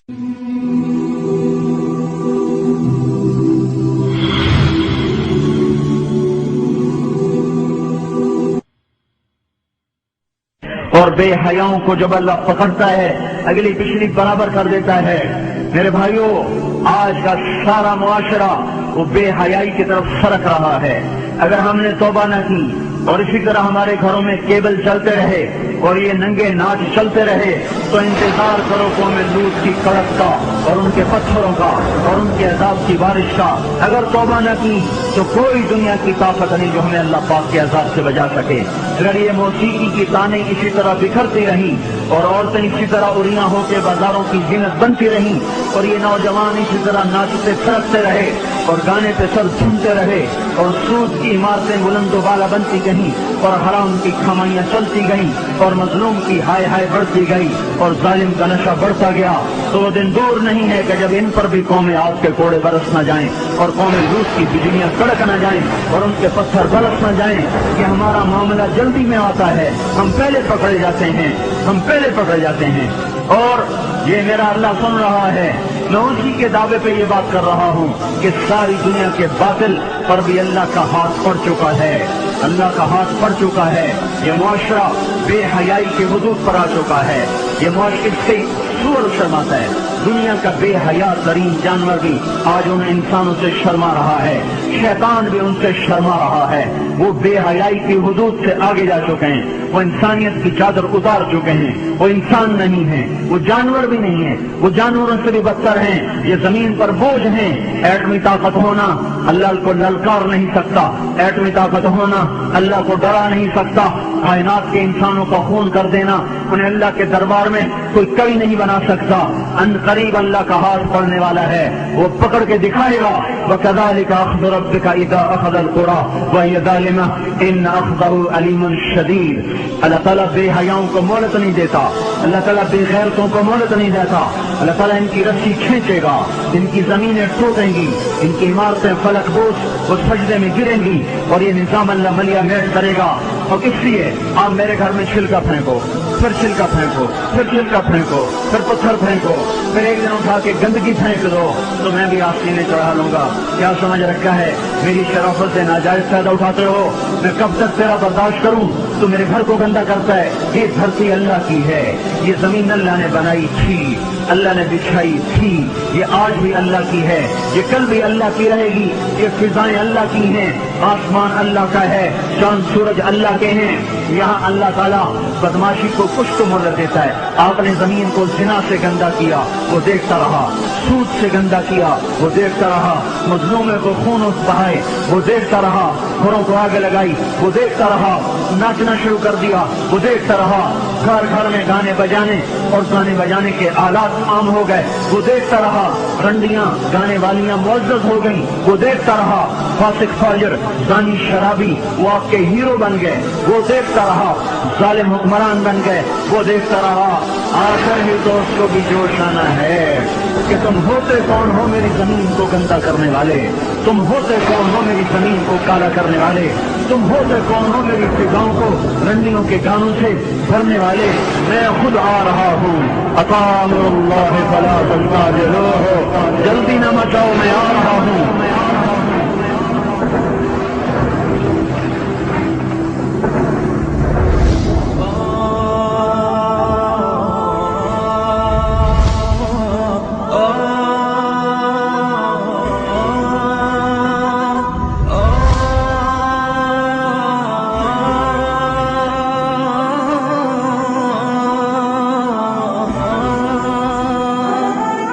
اور بے حیاؤں کو جب اللہ پکڑتا ہے اگلی پچھلی برابر کر دیتا ہے۔ میرے بھائیوں، آج کا سارا معاشرہ وہ بے حیائی کی طرف سرک رہا ہے۔ اگر ہم نے توبہ نہ کی اور اسی طرح ہمارے گھروں میں کیبل چلتے رہے اور یہ ننگے ناچ چلتے رہے تو انتظار کرو قوم لوط کی کڑک کا اور ان کے پتھروں کا اور ان کے عذاب کی بارش کا۔ اگر توبہ نہ کی تو کوئی دنیا کی طاقت نہیں جو ہمیں اللہ پاک کے عذاب سے بچا سکے۔ اگر یہ موسیقی کی تانیں اسی طرح بکھرتی رہیں اور عورتیں اسی طرح اریاں ہو کے بازاروں کی زینت بنتی رہیں اور یہ نوجوان اسی طرح ناچتے پھرکتے رہے اور گانے پہ سر جھومتے رہے اور سود کی عمارتیں بلند و بالا بنتی گئیں اور حرام کی کمائیاں چلتی گئیں اور مظلوم کی ہائے ہائے بڑھتی گئی اور ظالم کا نشہ بڑھتا گیا، تو وہ دن دور نہیں ہے کہ جب ان پر بھی قوم عاد کے کوڑے برس نہ جائیں اور قوم لوط کی بجلیاں کڑک نہ جائیں اور ان کے پتھر برس نہ جائیں۔ کہ ہمارا معاملہ جلدی میں آتا ہے، ہم پہلے پکڑے جاتے ہیں، ہم پہلے پکڑے جاتے ہیں۔ اور یہ میرا اللہ سن رہا ہے، میں اسی کے دعوے پہ یہ بات کر رہا ہوں کہ ساری دنیا کے باطل پر بھی اللہ کا ہاتھ پڑ چکا ہے، اللہ کا ہاتھ پڑ چکا ہے۔ یہ معاشرہ بے حیائی کے حدود پر آ چکا ہے۔ یہ معاشرے سے سور شرماتا ہے۔ دنیا کا بے حیا ترین جانور بھی آج ان انسانوں سے شرما رہا ہے، شیطان بھی ان سے شرما رہا ہے۔ وہ بے حیائی کی حدود سے آگے جا چکے ہیں، وہ انسانیت کی چادر اتار چکے ہیں، وہ انسان نہیں ہیں، وہ جانور بھی نہیں ہیں، وہ جانوروں سے بھی بدتر ہیں۔ یہ زمین پر بوجھ ہیں۔ ایٹمی طاقت ہونا اللہ کو للکار نہیں سکتا، ایٹمی طاقت ہونا اللہ کو ڈرا نہیں سکتا، کائنات کے انسانوں کا خون کر دینا انہیں اللہ کے دربار میں کوئی کبھی نہیں بنا سکتا۔ ان قریب اللہ کا ہاتھ پڑنے والا ہے، وہ پکڑ کے دکھائے گا۔ وَكَذَلِكَ أَخْذُ رَبِّكَ إِذَا أَخَذَ الْقُرَىٰ وَهِيَ ظَالِمَةٌ إِنَّ أَخْذَهُ أَلِيمٌ شَدِيدٌ۔ اللہ تعالیٰ بے حیاؤں کو مہلت نہیں دیتا، اللہ تعالیٰ بے غیرتوں کو مہلت نہیں دیتا۔ اللہ تعالیٰ ان کی رسی کھینچے گا، ان کی زمینیں ٹوٹیں گی، ان کی عمارتیں فلک بوس وہ سجدے میں گریں گی اور یہ نظام اللہ ملیا میٹ کرے گا۔ اور اس لیے آپ میرے گھر میں چھلکا پھینکو، پھر چھلکا پھینکو، پھر چھلکا پھینکو، پھر پتھر پھینکو، پھر ایک دن اٹھا کے گندگی پھینک دو تو میں بھی آپ سینے چڑھا لوں گا۔ کیا سمجھ رکھا ہے؟ میری شرافت سے ناجائز فائدہ اٹھاتے ہو، میں کب تک تیرا برداشت کروں؟ تو میرے گھر کو گندا کرتا ہے۔ یہ دھرتی اللہ کی ہے، یہ زمین اللہ نے بنائی تھی، اللہ نے بچھائی تھی، یہ آج بھی اللہ کی ہے، یہ کل بھی اللہ کی رہے گی۔ یہ فضائیں اللہ کی ہیں، آسمان اللہ کا ہے، چاند سورج اللہ کے ہیں۔ یہاں اللہ تعالیٰ بدماشی کو کچھ تو مہلت دیتا ہے۔ آپ نے زمین کو زنا سے گندا کیا، وہ دیکھتا رہا، سود سے گندا کیا، وہ دیکھتا رہا، مظلوموں کو خون بہائے، وہ دیکھتا رہا، گھروں کو آگے لگائی، وہ دیکھتا رہا، ناچنا شروع کر دیا، وہ دیکھتا رہا، گھر گھر میں گانے بجانے اور گانے بجانے کے آلات عام ہو گئے، وہ دیکھتا رہا، رنڈیاں گانے والیاں معزز ہو گئیں، وہ دیکھتا رہا، فاسق فاجر زانی شرابی وہ آپ کے ہیرو بن گئے، وہ دیکھتا رہا، ظالم حکمران بن گئے، وہ دیکھتا رہا۔ آخر ہی تو اس کو بھی جوش آنا ہے کہ تم ہوتے کون ہو میری زمین کو گندا کرنے والے، تم ہوتے کون ہو میری زمین کو کالا کرنے والے، تم ہوتے کون ہو میری فضاؤں کو رنڈیوں کے گانوں سے بھرنے والے۔ میں خود آ رہا ہوں، اطاعوا اللہ فلا تستعجلوہ، جلدی نہ مچاؤ، میں آ رہا ہوں۔